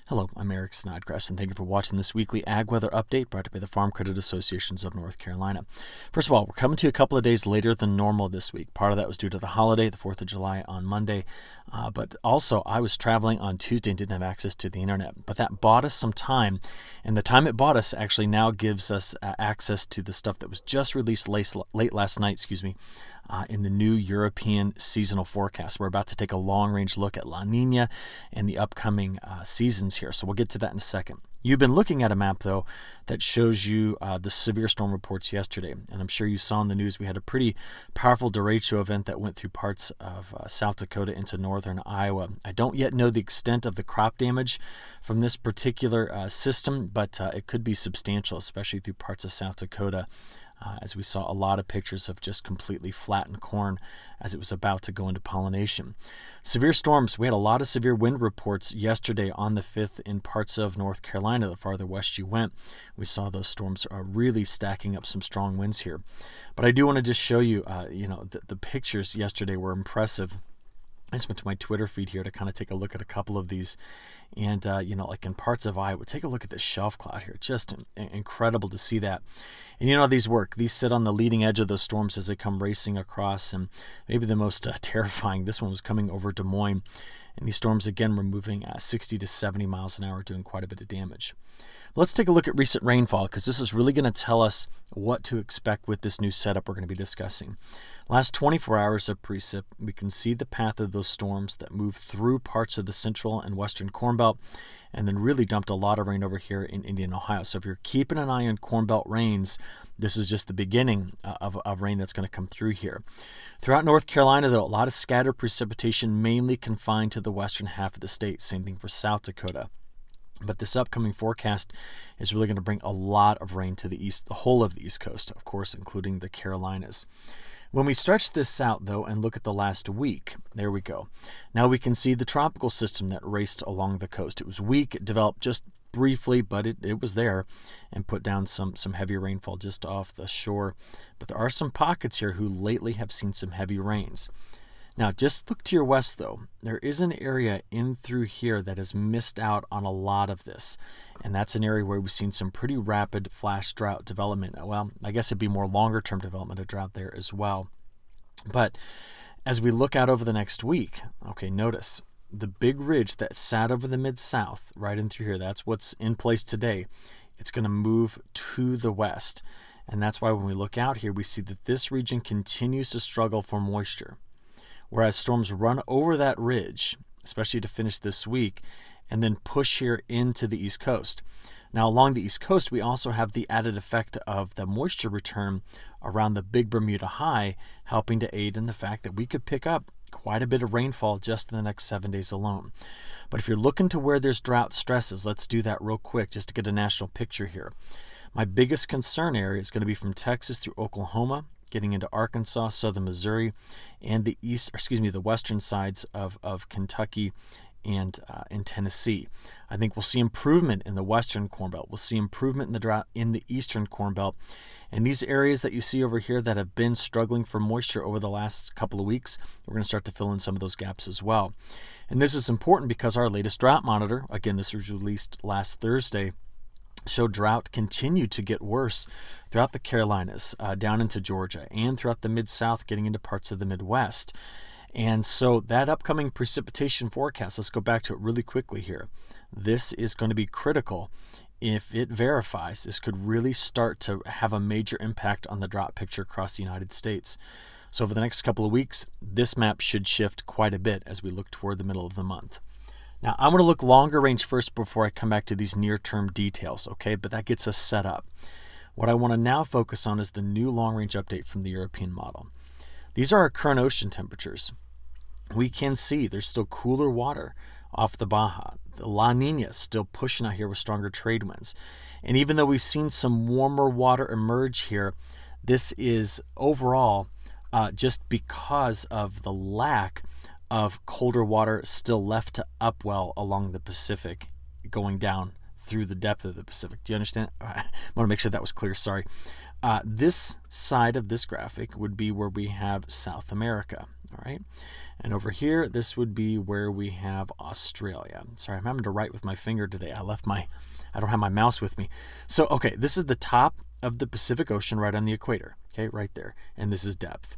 Hello, I'm Eric Snodgrass, and thank you for watching this weekly AgWeather update brought to you by the Farm Credit Associations of North Carolina. First of all, we're coming to you a couple of days later than normal this week. Part of that was due to the holiday, the 4th of July on Monday, but also I was traveling on Tuesday and didn't have access to the internet. But that bought us some time, and the time it bought us actually now gives us access to the stuff that was just released late last night, in the new European seasonal forecast. We're about to take a long-range look at La Nina and the upcoming seasons here, so we'll get to that in a second. You've been looking at a map, though, that shows you the severe storm reports yesterday, and I'm sure you saw in the news we had a pretty powerful derecho event that went through parts of South Dakota into northern Iowa. I don't yet know the extent of the crop damage from this particular system, but it could be substantial, especially through parts of South Dakota. As we saw a lot of pictures of just completely flattened corn as it was about to go into pollination. Severe storms, we had a lot of severe wind reports yesterday on the 5th in parts of North Carolina. The farther west you went, we saw those storms really stacking up some strong winds here. But I do want to just show you, the pictures yesterday were impressive. I just went to my Twitter feed here to kind of take a look at a couple of these. And, like in parts of Iowa, take a look at this shelf cloud here. Just incredible to see that. And you know how these work. These sit on the leading edge of those storms as they come racing across. And maybe the most terrifying, this one was coming over Des Moines. And these storms, again, were moving at 60 to 70 miles an hour, doing quite a bit of damage. Let's take a look at recent rainfall, because this is really going to tell us what to expect with this new setup we're going to be discussing. Last 24 hours of precip, we can see the path of those storms that move through parts of the central and western Corn Belt and then really dumped a lot of rain over here in Indiana, Ohio. So if you're keeping an eye on Corn Belt rains, this is just the beginning of rain that's going to come through here. Throughout North Carolina, though, a lot of scattered precipitation mainly confined to the western half of the state. Same thing for South Dakota. But this upcoming forecast is really going to bring a lot of rain to the east, the whole of the East Coast, of course, including the Carolinas. When we stretch this out, though, and look at the last week, there we go. Now we can see the tropical system that raced along the coast. It was weak, it developed just briefly, but it was there and put down some heavy rainfall just off the shore. But there are some pockets here who lately have seen some heavy rains. Now, just look to your west, though. There is an area in through here that has missed out on a lot of this, and that's an area where we've seen some pretty rapid flash drought development. Well, I guess it'd be more longer-term development of drought there as well. But as we look out over the next week, okay, notice the big ridge that sat over the Mid-South right in through here, that's what's in place today. It's going to move to the west, and that's why when we look out here, we see that this region continues to struggle for moisture. Whereas storms run over that ridge, especially to finish this week, and then push here into the East Coast. Now, along the East Coast, we also have the added effect of the moisture return around the Big Bermuda High, helping to aid in the fact that we could pick up quite a bit of rainfall just in the next 7 days alone. But if you're looking to where there's drought stresses, let's do that real quick just to get a national picture here. My biggest concern area is going to be from Texas through Oklahoma, getting into Arkansas, southern Missouri, and the western sides of Kentucky and in Tennessee. I think we'll see improvement in the western Corn Belt. We'll see improvement in the drought in the eastern Corn Belt. And these areas that you see over here that have been struggling for moisture over the last couple of weeks, we're going to start to fill in some of those gaps as well. And this is important because our latest drought monitor, again, this was released last Thursday, showed drought continued to get worse throughout the Carolinas, down into Georgia, and throughout the Mid-South, getting into parts of the Midwest. And so that upcoming precipitation forecast, let's go back to it really quickly here. This is going to be critical. If it verifies, this could really start to have a major impact on the drought picture across the United States. So over the next couple of weeks, this map should shift quite a bit as we look toward the middle of the month. Now, I'm going to look longer range first before I come back to these near-term details, okay? But that gets us set up. What I want to now focus on is the new long-range update from the European model. These are our current ocean temperatures. We can see there's still cooler water off the Baja. The La Nina is still pushing out here with stronger trade winds. And even though we've seen some warmer water emerge here, this is overall just because of the lack of colder water still left to upwell along the Pacific, going down through the depth of the Pacific. Do you understand? I want to make sure that was clear. Sorry. This side of this graphic would be where we have South America, all right? And over here, this would be where we have Australia. Sorry, I'm having to write with my finger today. I don't have my mouse with me. So, okay, this is the top of the Pacific Ocean right on the equator, okay, right there. And this is depth.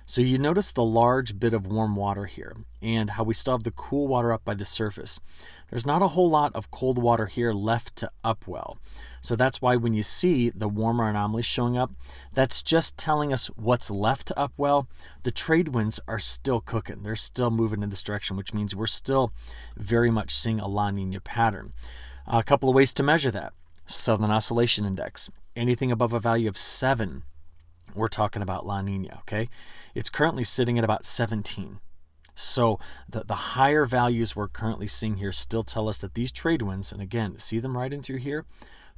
So you notice the large bit of warm water here and how we still have the cool water up by the surface. There's not a whole lot of cold water here left to upwell. So that's why when you see the warmer anomalies showing up, that's just telling us what's left to upwell. The trade winds are still cooking. They're still moving in this direction, which means we're still very much seeing a La Nina pattern. A couple of ways to measure that. Southern Oscillation Index. Anything above a value of 7, we're talking about La Nina, okay? It's currently sitting at about 17. So the higher values we're currently seeing here still tell us that these trade winds, and again, see them right in through here?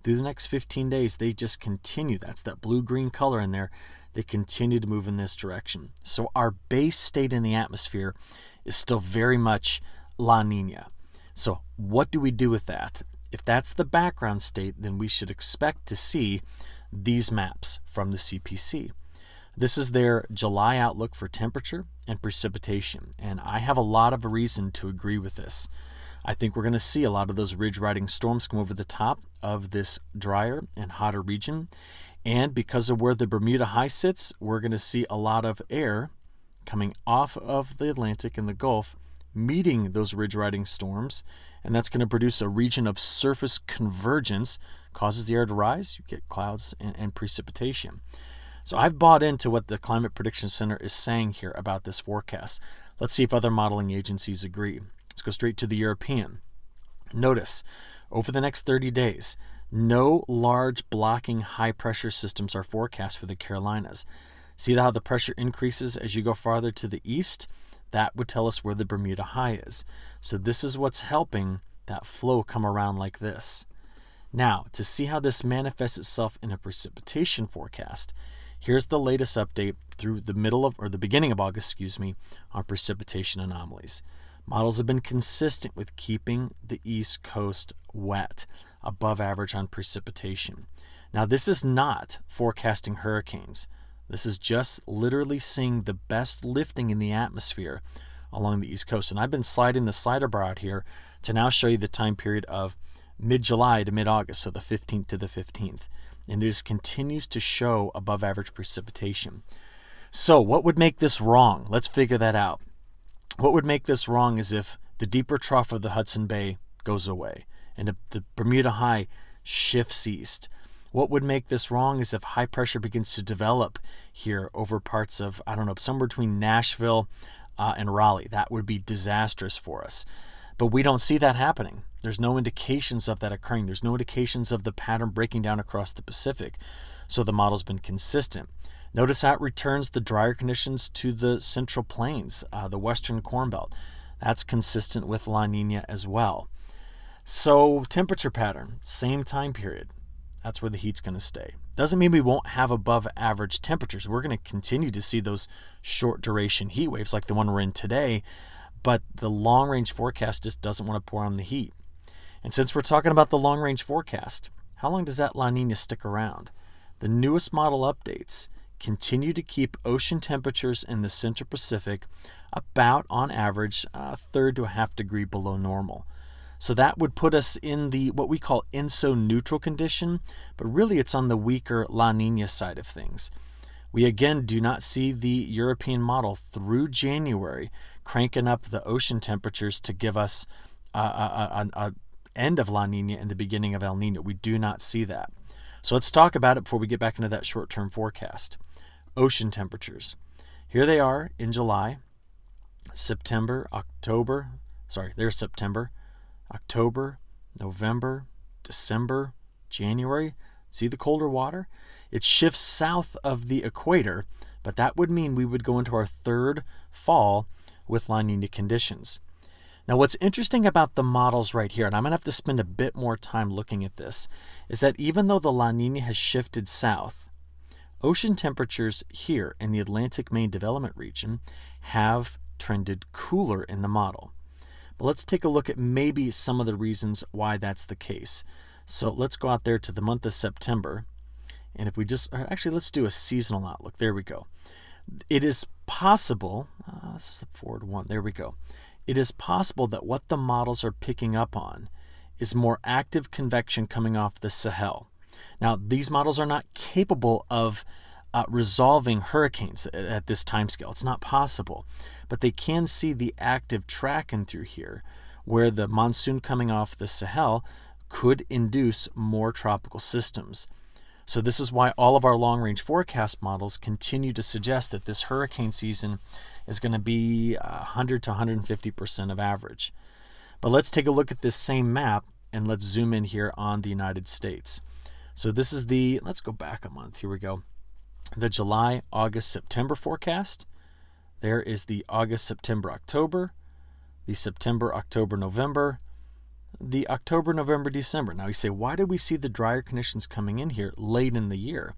Through the next 15 days, they just continue. That's that blue-green color in there. They continue to move in this direction. So our base state in the atmosphere is still very much La Nina. So what do we do with that? If that's the background state, then we should expect to see these maps from the CPC. This is their July outlook for temperature and precipitation, and I have a lot of reason to agree with this. I think we're going to see a lot of those ridge riding storms come over the top of this drier and hotter region, and because of where the Bermuda High sits, we're going to see a lot of air coming off of the Atlantic and the Gulf meeting those ridge riding storms, and that's going to produce a region of surface convergence, causes the air to rise, you get clouds and precipitation. So I've bought into what the Climate Prediction Center is saying here about this forecast. Let's see if other modeling agencies agree. Let's go straight to the European. Notice, over the next 30 days, no large blocking high pressure systems are forecast for the Carolinas. See how the pressure increases as you go farther to the east? That would tell us where the Bermuda High is. So this is what's helping that flow come around like this. Now, to see how this manifests itself in a precipitation forecast, here's the latest update through the beginning of August, on precipitation anomalies. Models have been consistent with keeping the East Coast wet, above average on precipitation. Now, this is not forecasting hurricanes. This is just literally seeing the best lifting in the atmosphere along the East Coast. And I've been sliding the slider bar out here to now show you the time period of mid-July to mid-August, so the 15th to the 15th. And it just continues to show above average precipitation. So what would make this wrong? Let's figure that out. What would make this wrong is if the deeper trough of the Hudson Bay goes away and the Bermuda High shifts east. What would make this wrong is if high pressure begins to develop here over parts of, somewhere between Nashville and Raleigh. That would be disastrous for us. But we don't see that happening. There's no indications of that occurring. There's no indications of the pattern breaking down across the Pacific. So the model's been consistent. Notice how it returns the drier conditions to the Central Plains, the Western Corn Belt. That's consistent with La Nina as well. So temperature pattern, same time period. That's where the heat's going to stay. Doesn't mean we won't have above average temperatures. We're going to continue to see those short duration heat waves like the one we're in today, but the long range forecast just doesn't want to pour on the heat. And since we're talking about the long range forecast, how long does that La Nina stick around? The newest model updates continue to keep ocean temperatures in the Central Pacific about, on average, a third to a half degree below normal. So that would put us in the what we call INSO neutral condition, but really it's on the weaker La Nina side of things. We again do not see the European model through January cranking up the ocean temperatures to give us an end of La Nina and the beginning of El Nino. We do not see that. So let's talk about it before we get back into that short-term forecast. Ocean temperatures. Here they are in July, September, October. There's September, October, November, December, January. See the colder water? It shifts south of the equator, but that would mean we would go into our third fall with La Nina conditions. Now, what's interesting about the models right here, and I'm going to have to spend a bit more time looking at this, is that even though the La Nina has shifted south, ocean temperatures here in the Atlantic Main Development Region have trended cooler in the model. But let's take a look at maybe some of the reasons why that's the case. So let's go out there to the month of September, And if we just, actually, let's do a seasonal outlook. There we go. It is possible, step forward one, there we go. It is possible that what the models are picking up on is more active convection coming off the Sahel. Now, these models are not capable of resolving hurricanes at this time scale. It's not possible. But they can see the active tracking through here, where the monsoon coming off the Sahel could induce more tropical systems. So this is why all of our long-range forecast models continue to suggest that this hurricane season is going to be 100 to 150% of average. But let's take a look at this same map and let's zoom in here on the United States. So this is let's go back a month. Here we go. The July, August, September forecast. There is the August, September, October, the September, October, November, the October, November, December. Now you say, why did we see the drier conditions coming in here late in the year?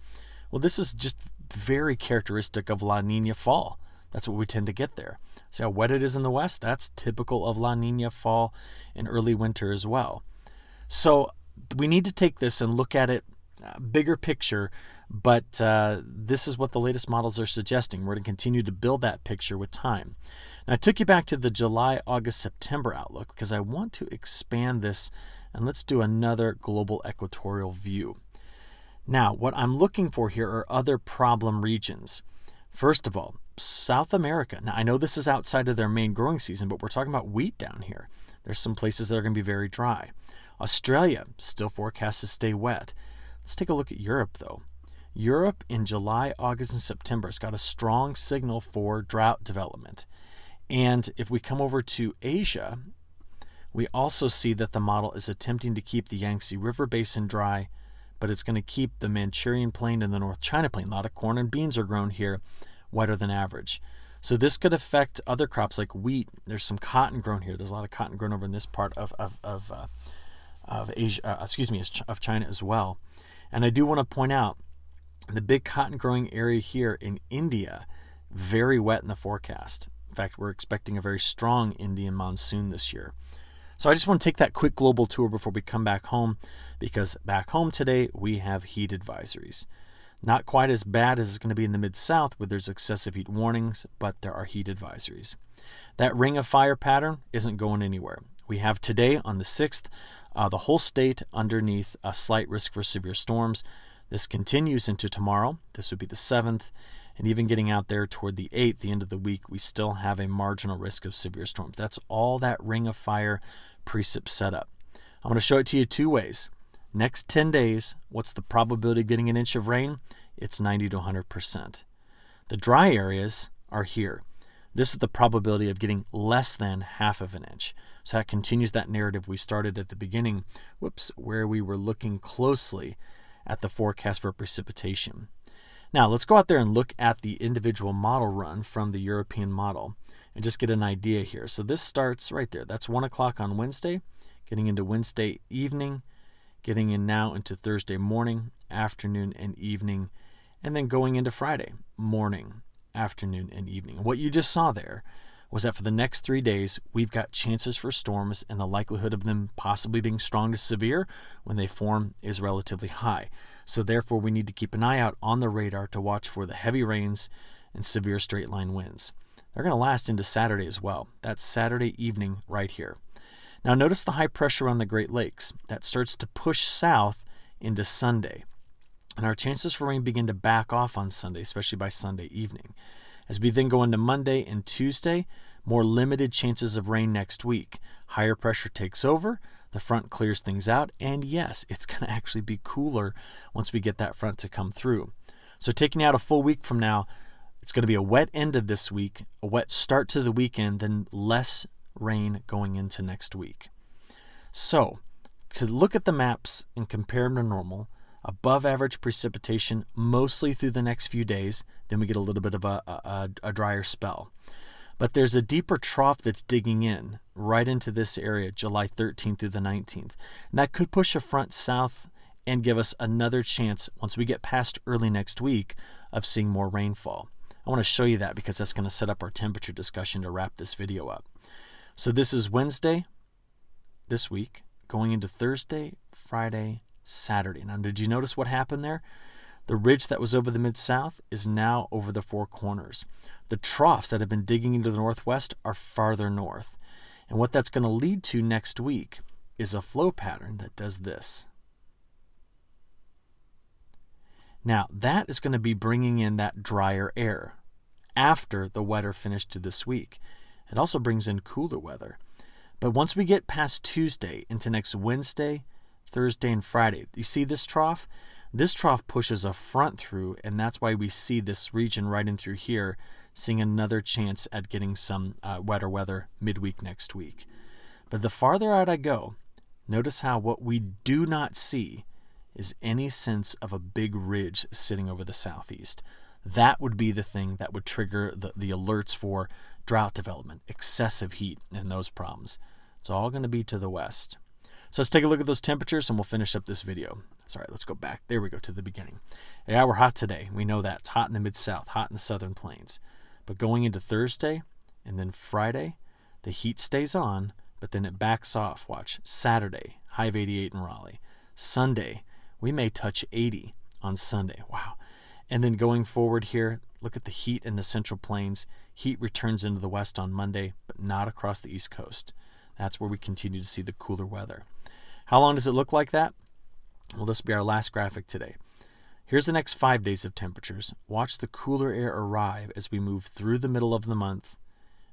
Well, this is just very characteristic of La Nina fall. That's what we tend to get there. See how wet it is in the west? That's typical of La Nina fall and early winter as well. So we need to take this and look at it bigger picture, but this is what the latest models are suggesting. We're going to continue to build that picture with time. Now, I took you back to the July, August, September outlook because I want to expand this, and let's do another global equatorial view. Now, what I'm looking for here are other problem regions. First of all, South America. Now, I know this is outside of their main growing season, but we're talking about wheat down here. There's some places that are going to be very dry. Australia still forecast to stay wet. Let's take a look at Europe, though. Europe in July, August, and September has got a strong signal for drought development. And if we come over to Asia, we also see that the model is attempting to keep the Yangtze River Basin dry, but it's going to keep the Manchurian Plain and the North China Plain, a lot of corn and beans are grown here, wetter than average. So this could affect other crops like wheat. There's some cotton grown here. There's a lot of cotton grown over in this part of Asia, of China as well. And I do want to point out the big cotton growing area here in India, very wet in the forecast. In fact, we're expecting a very strong Indian monsoon this year. So I just want to take that quick global tour before we come back home, because back home today we have heat advisories. Not quite as bad as it's going to be in the Mid-South where there's excessive heat warnings, but there are heat advisories. That ring of fire pattern isn't going anywhere. We have today on the 6th, the whole state underneath a slight risk for severe storms. This continues into tomorrow. This would be the 7th. And even getting out there toward the 8th, the end of the week, we still have a marginal risk of severe storms. That's all that ring of fire precip setup. I'm going to show it to you two ways. Next 10 days, what's the probability of getting an inch of rain? It's 90 to 100%. The dry areas are here. This is the probability of getting less than half of an inch. So that continues that narrative we started at the beginning, where we were looking closely at the forecast for precipitation. Now, let's go out there and look at the individual model run from the European model and just get an idea here. So this starts right there. That's 1 o'clock on Wednesday, getting into Wednesday evening, getting in now into Thursday morning, afternoon, and evening, and then going into Friday morning, afternoon, and evening. What you just saw there was that for the next 3 days, we've got chances for storms, and the likelihood of them possibly being strong to severe when they form is relatively high. So therefore, we need to keep an eye out on the radar to watch for the heavy rains and severe straight line winds. They're going to last into Saturday as well. That's Saturday evening right here. Now notice the high pressure on the Great Lakes. That starts to push south into Sunday. And our chances for rain begin to back off on Sunday, especially by Sunday evening. As we then go into Monday and Tuesday, more limited chances of rain next week. Higher pressure takes over, the front clears things out, and yes, it's going to actually be cooler once we get that front to come through. So taking out a full week from now, it's going to be a wet end of this week, a wet start to the weekend, then less rain going into next week. So to look at the maps and compare them to normal, above average precipitation mostly through the next few days, then we get a little bit of a drier spell. But there's a deeper trough that's digging in right into this area, July 13th through the 19th. And that could push a front south and give us another chance, once we get past early next week, of seeing more rainfall. I want to show you that because that's going to set up our temperature discussion to wrap this video up. So this is Wednesday this week, going into Thursday, Friday, Saturday. Now, did you notice what happened there? The ridge that was over the Mid-South is now over the Four Corners. The troughs that have been digging into the northwest are farther north. And what that's going to lead to next week is a flow pattern that does this. Now, that is going to be bringing in that drier air after the wetter finish to this week. It also brings in cooler weather. But once we get past Tuesday into next Wednesday, Thursday, and Friday, you see this trough? This trough pushes a front through, and that's why we see this region right in through here, seeing another chance at getting some wetter weather midweek next week. But the farther out I go, notice how what we do not see is any sense of a big ridge sitting over the southeast. That would be the thing that would trigger the alerts for drought development, excessive heat, and those problems. It's all going to be to the west. So let's take a look at those temperatures and we'll finish up this video. Sorry, let's go back. There we go to the beginning. Yeah, we're hot today. We know that. It's hot in the Mid-South, hot in the Southern Plains. But going into Thursday and then Friday, the heat stays on, but then it backs off. Watch. Saturday, high of 88 in Raleigh. Sunday, we may touch 80 on Sunday. Wow. And then going forward here, look at the heat in the Central Plains. Heat returns into the west on Monday, but not across the East Coast. That's where we continue to see the cooler weather. How long does it look like that? Well, this will be our last graphic today. Here's the next 5 days of temperatures. Watch the cooler air arrive as we move through the middle of the month.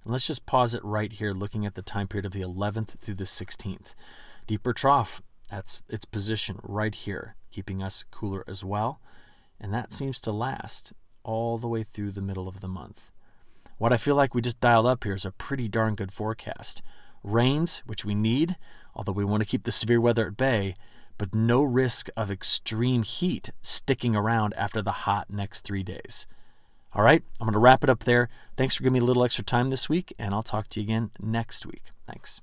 And let's just pause it right here, looking at the time period of the 11th through the 16th. Deeper trough, that's its position right here, keeping us cooler as well. And that seems to last all the way through the middle of the month. What I feel like we just dialed up here is a pretty darn good forecast. Rains, which we need, although we want to keep the severe weather at bay, but no risk of extreme heat sticking around after the hot next 3 days. All right, I'm going to wrap it up there. Thanks for giving me a little extra time this week, and I'll talk to you again next week. Thanks.